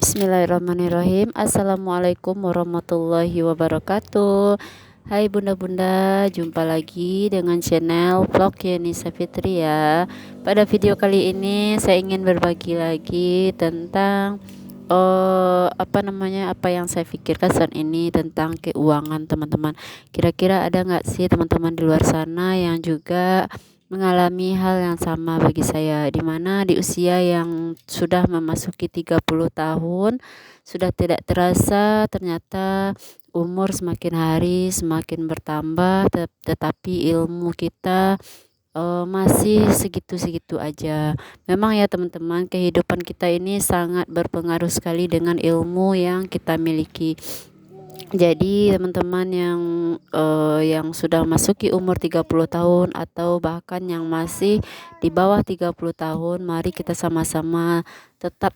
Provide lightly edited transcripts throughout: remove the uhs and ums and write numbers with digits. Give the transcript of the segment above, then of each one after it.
Bismillahirrahmanirrahim. Assalamualaikum warahmatullahi wabarakatuh. Hai bunda-bunda, jumpa lagi dengan channel vlog Yenisa Fitri ya. Pada video kali ini saya ingin berbagi lagi tentang apa yang saya pikirkan saat ini tentang keuangan teman-teman. Kira-kira ada nggak sih teman-teman di luar sana yang juga mengalami hal yang sama bagi saya, di mana di usia yang sudah memasuki 30 tahun sudah tidak terasa ternyata umur semakin hari semakin bertambah, tetapi ilmu kita masih segitu-segitu aja. Memang ya teman-teman, kehidupan kita ini sangat berpengaruh sekali dengan ilmu yang kita miliki. Jadi teman-teman yang sudah masuki umur 30 tahun atau bahkan yang masih di bawah 30 tahun, mari kita sama-sama tetap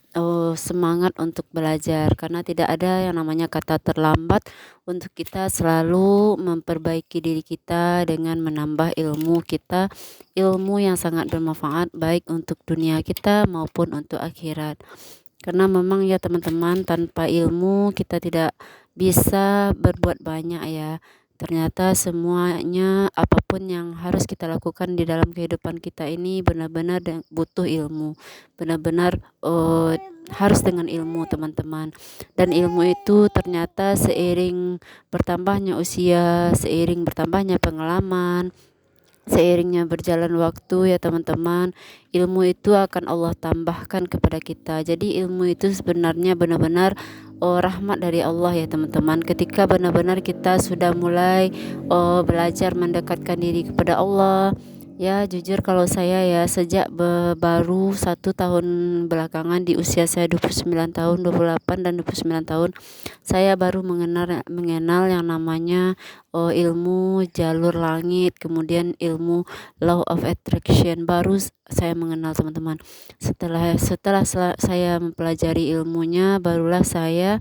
semangat untuk belajar, karena tidak ada yang namanya kata terlambat untuk kita selalu memperbaiki diri kita dengan menambah ilmu kita, ilmu yang sangat bermanfaat baik untuk dunia kita maupun untuk akhirat. Karena memang ya teman-teman, tanpa ilmu kita tidak bisa berbuat banyak ya. Ternyata semuanya, apapun yang harus kita lakukan di dalam kehidupan kita ini benar-benar butuh ilmu. Benar-benar harus dengan ilmu teman-teman. Dan ilmu itu ternyata seiring bertambahnya usia, seiring bertambahnya pengalaman, seiringnya berjalan waktu ya teman-teman, ilmu itu akan Allah tambahkan kepada kita. Jadi ilmu itu sebenarnya benar-benar rahmat dari Allah ya teman-teman. Ketika benar-benar kita sudah mulai belajar mendekatkan diri kepada Allah. Ya jujur kalau saya ya sejak baru 1 tahun belakangan, di usia saya 29 tahun, 28 dan 29 tahun, saya baru mengenal yang namanya ilmu jalur langit, kemudian ilmu law of attraction, baru saya mengenal teman-teman. Setelah saya mempelajari ilmunya, barulah saya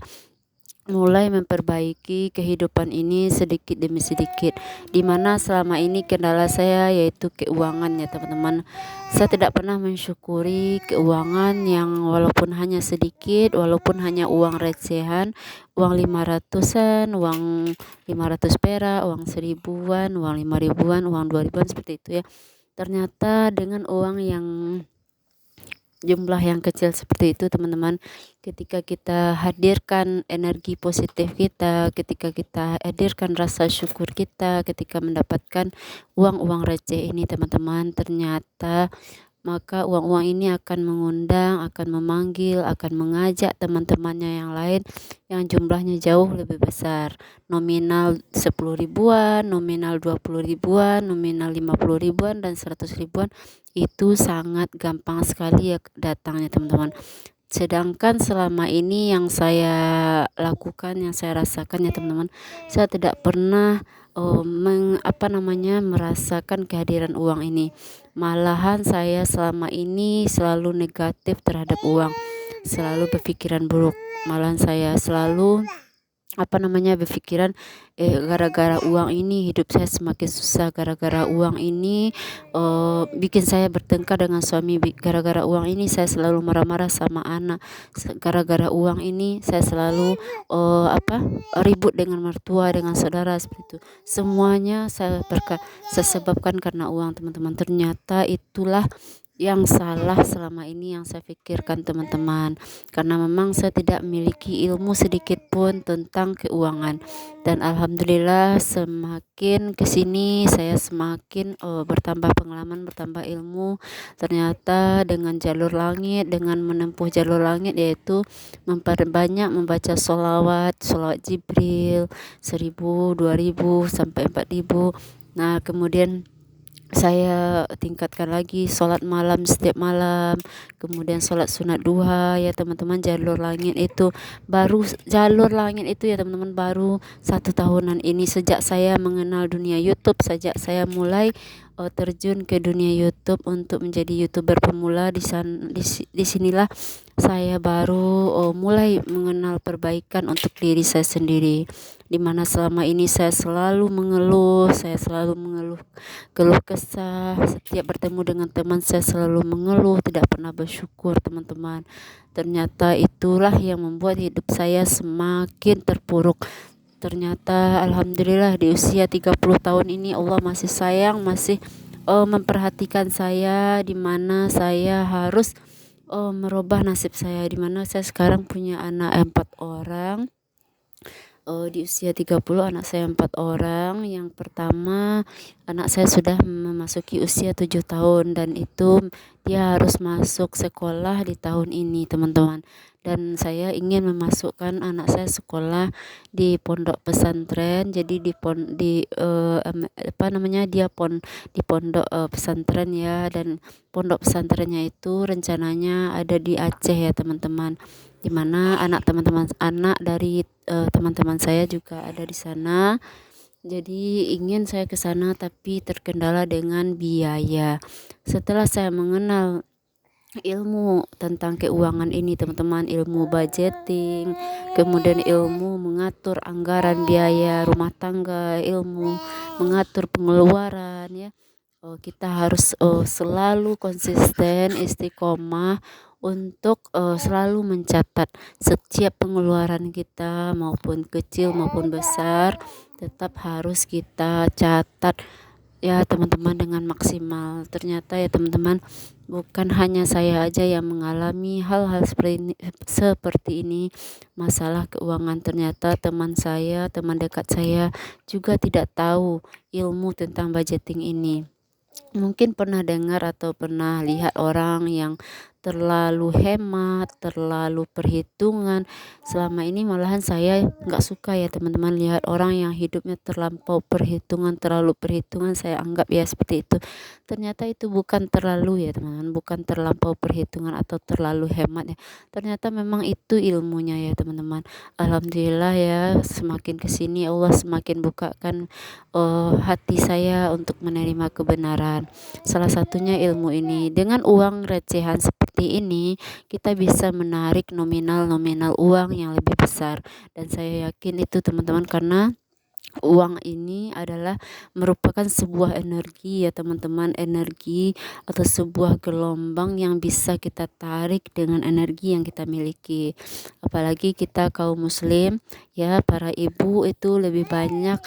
mulai memperbaiki kehidupan ini sedikit demi sedikit, dimana selama ini kendala saya yaitu keuangan ya teman-teman. Saya tidak pernah mensyukuri keuangan yang walaupun hanya sedikit, walaupun hanya uang recehan, uang 500-an, uang 500 perak, uang 1000-an, uang 5000-an, uang 2000-an, seperti itu ya. Ternyata dengan uang yang jumlah yang kecil seperti itu teman-teman, ketika kita hadirkan energi positif kita, ketika kita hadirkan rasa syukur kita ketika mendapatkan uang-uang receh ini teman-teman, ternyata maka uang-uang ini akan mengundang, akan memanggil, akan mengajak teman-temannya yang lain yang jumlahnya jauh lebih besar. Nominal 10 ribuan, nominal 20 ribuan, nominal 50 ribuan, dan 100 ribuan. Itu sangat gampang sekali ya datangnya teman-teman. Sedangkan selama ini yang saya lakukan, yang saya rasakan ya teman-teman, saya tidak pernah merasakan kehadiran uang ini. Malahan saya selama ini selalu negatif terhadap uang, selalu berpikiran buruk. Malahan saya selalu berpikiran gara-gara uang ini hidup saya semakin susah, gara-gara uang ini bikin saya bertengkar dengan suami, gara-gara uang ini saya selalu marah-marah sama anak, gara-gara uang ini saya selalu ribut dengan mertua, dengan saudara, seperti itu. Semuanya saya sebabkan karena uang teman-teman. Ternyata itulah yang salah selama ini yang saya pikirkan teman-teman, karena memang saya tidak memiliki ilmu sedikit pun tentang keuangan. Dan alhamdulillah semakin kesini saya semakin bertambah pengalaman, bertambah ilmu. Ternyata dengan jalur langit, dengan menempuh jalur langit, yaitu memperbanyak membaca sholawat Jibril 1000, 2000 sampai 4000. Nah kemudian saya tingkatkan lagi sholat malam setiap malam, kemudian sholat sunat duha ya teman-teman. Jalur langit itu ya teman-teman, baru 1 tahunan ini, sejak saya mengenal dunia YouTube, sejak saya mulai terjun ke dunia YouTube untuk menjadi YouTuber pemula. Di sinilah saya baru mulai mengenal perbaikan untuk diri saya sendiri, dimana selama ini saya selalu mengeluh, keluh kesah. Setiap bertemu dengan teman saya selalu mengeluh, tidak pernah bersyukur teman-teman. Ternyata itulah yang membuat hidup saya semakin terpuruk. Ternyata alhamdulillah di usia 30 tahun ini Allah masih sayang, masih memperhatikan saya, di mana saya harus merubah nasib saya, di mana saya sekarang punya anak 4 orang. Di usia 30 anak saya 4 orang. Yang pertama, anak saya sudah memasuki usia 7 tahun, dan itu dia harus masuk sekolah di tahun ini teman-teman. Dan saya ingin memasukkan anak saya sekolah di pondok pesantren. Jadi di pondok pesantren ya, dan pondok pesantrennya itu rencananya ada di Aceh ya teman-teman, dimana anak dari teman-teman saya juga ada di sana. Jadi ingin saya ke sana tapi terkendala dengan biaya. Setelah saya mengenal ilmu tentang keuangan ini teman-teman, ilmu budgeting, kemudian ilmu mengatur anggaran biaya rumah tangga, ilmu mengatur pengeluaran ya. Kita harus selalu konsisten, istiqomah untuk selalu mencatat setiap pengeluaran kita, maupun kecil maupun besar, tetap harus kita catat ya teman-teman dengan maksimal. Ternyata ya teman-teman, bukan hanya saya aja yang mengalami hal-hal seperti ini, masalah keuangan. Ternyata teman dekat saya juga tidak tahu ilmu tentang budgeting ini. Mungkin pernah dengar atau pernah lihat orang yang terlalu hemat, terlalu perhitungan. Selama ini malahan saya nggak suka ya teman-teman lihat orang yang hidupnya terlampau perhitungan, terlalu perhitungan. Saya anggap ya seperti itu. Ternyata itu bukan terlalu ya teman-teman, bukan terlampau perhitungan atau terlalu hemat ya. Ternyata memang itu ilmunya ya teman-teman. Alhamdulillah ya, semakin kesini Allah semakin bukakan hati saya untuk menerima kebenaran. Salah satunya ilmu ini. Dengan uang recehan seperti ini, kita bisa menarik nominal uang yang lebih besar. Dan saya yakin itu teman-teman, karena uang ini adalah merupakan sebuah energi ya teman-teman, energi atau sebuah gelombang yang bisa kita tarik dengan energi yang kita miliki. Apalagi kita kaum muslim ya, para ibu itu lebih banyak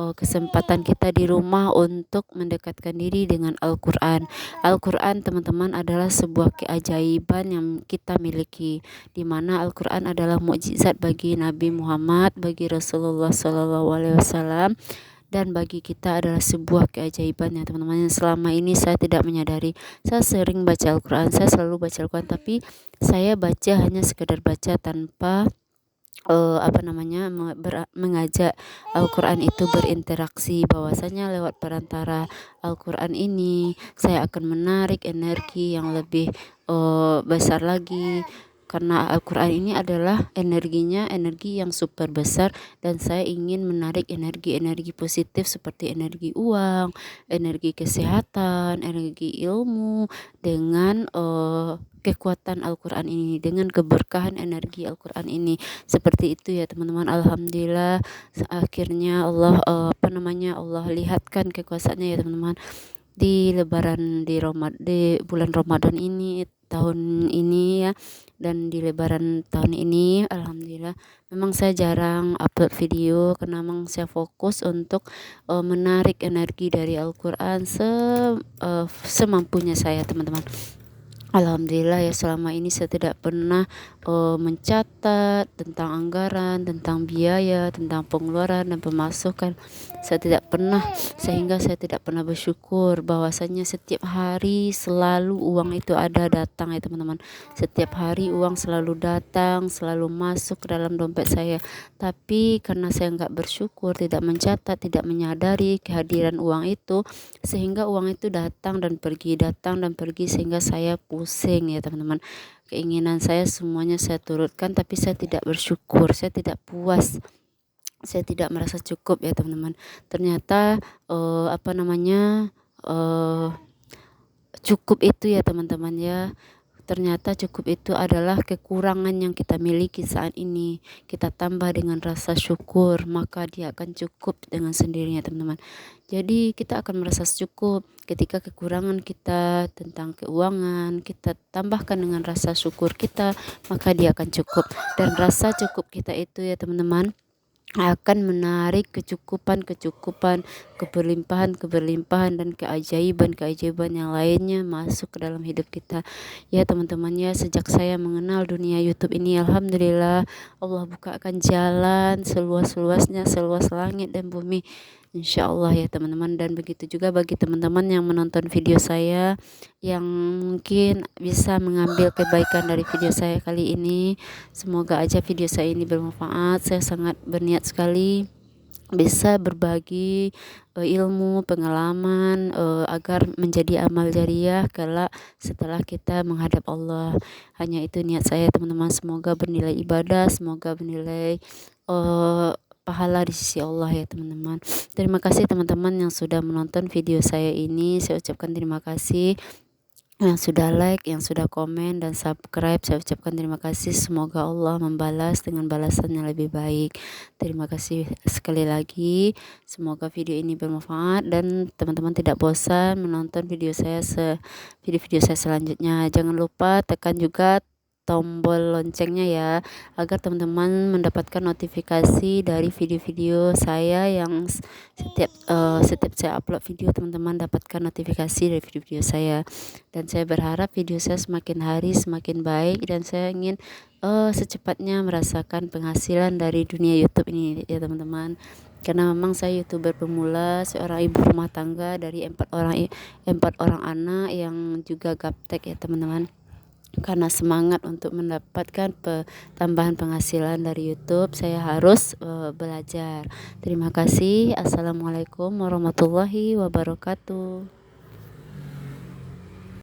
kesempatan kita di rumah untuk mendekatkan diri dengan Al-Quran. Al-Quran teman-teman adalah sebuah keajaiban yang kita miliki, di mana Al-Quran adalah mukjizat bagi Nabi Muhammad, bagi Rasulullah SAW, dan bagi kita adalah sebuah keajaiban ya teman-teman, yang selama ini saya tidak menyadari. Saya sering baca Al-Quran, saya selalu baca Al-Quran, tapi saya baca hanya sekedar baca tanpa mengajak Al-Quran itu berinteraksi, bahwasanya lewat perantara Al-Quran ini saya akan menarik energi yang lebih besar lagi, karena Al-Quran ini adalah energinya energi yang super besar, dan saya ingin menarik energi-energi positif seperti energi uang, energi kesehatan, energi ilmu, dengan kekuatan Al-Quran ini, dengan keberkahan energi Al-Quran ini. Seperti itu ya teman-teman. Alhamdulillah akhirnya Allah lihatkan kekuasaannya ya teman-teman, di bulan Ramadan ini tahun ini ya, dan di lebaran tahun ini alhamdulillah. Memang saya jarang upload video karena memang saya fokus untuk menarik energi dari Al-Quran semampunya saya teman-teman. Alhamdulillah ya, selama ini saya tidak pernah mencatat tentang anggaran, tentang biaya, tentang pengeluaran dan pemasukan. Saya tidak pernah, sehingga saya tidak pernah bersyukur bahwasanya setiap hari selalu uang itu ada datang ya teman-teman. Setiap hari uang selalu datang, selalu masuk ke dalam dompet saya. Tapi karena saya nggak bersyukur, tidak mencatat, tidak menyadari kehadiran uang itu, sehingga uang itu datang dan pergi, sehingga saya pusing ya teman-teman. Keinginan saya semuanya saya turutkan, tapi saya tidak bersyukur, saya tidak puas, saya tidak merasa cukup ya teman-teman. Ternyata cukup itu ya teman-teman ya. Ternyata cukup itu adalah kekurangan yang kita miliki saat ini. Kita tambah dengan rasa syukur, maka dia akan cukup dengan sendirinya teman-teman. Jadi kita akan merasa cukup ketika kekurangan kita tentang keuangan, kita tambahkan dengan rasa syukur kita, maka dia akan cukup. Dan rasa cukup kita itu ya teman-teman akan menarik kecukupan, keberlimpahan dan keajaiban yang lainnya masuk ke dalam hidup kita. Ya teman-teman ya, sejak saya mengenal dunia YouTube ini, alhamdulillah Allah bukakan jalan seluas-luasnya, seluas langit dan bumi. Insya Allah ya teman-teman. Dan begitu juga bagi teman-teman yang menonton video saya, yang mungkin bisa mengambil kebaikan dari video saya kali ini. Semoga aja video saya ini bermanfaat. Saya sangat berniat sekali bisa berbagi ilmu, pengalaman agar menjadi amal jariah kelak setelah kita menghadap Allah. Hanya itu niat saya teman-teman. Semoga bernilai ibadah, semoga bernilai pahala di sisi Allah ya teman-teman. Terima kasih teman-teman yang sudah menonton video saya ini. Saya ucapkan terima kasih yang sudah like, yang sudah komen dan subscribe. Saya ucapkan terima kasih. Semoga Allah membalas dengan balasan yang lebih baik. Terima kasih sekali lagi. Semoga video ini bermanfaat dan teman-teman tidak bosan menonton video-video saya selanjutnya. Jangan lupa tekan juga tombol loncengnya ya, agar teman-teman mendapatkan notifikasi dari video-video saya yang setiap saya upload video, teman-teman dapatkan notifikasi dari video-video saya. Dan saya berharap video saya semakin hari semakin baik, dan saya ingin secepatnya merasakan penghasilan dari dunia YouTube ini ya teman-teman. Karena memang saya YouTuber pemula, seorang ibu rumah tangga dari 4 orang anak yang juga gaptek ya teman-teman. Karena semangat untuk mendapatkan tambahan penghasilan dari YouTube, saya harus belajar. Terima kasih. Assalamualaikum warahmatullahi wabarakatuh.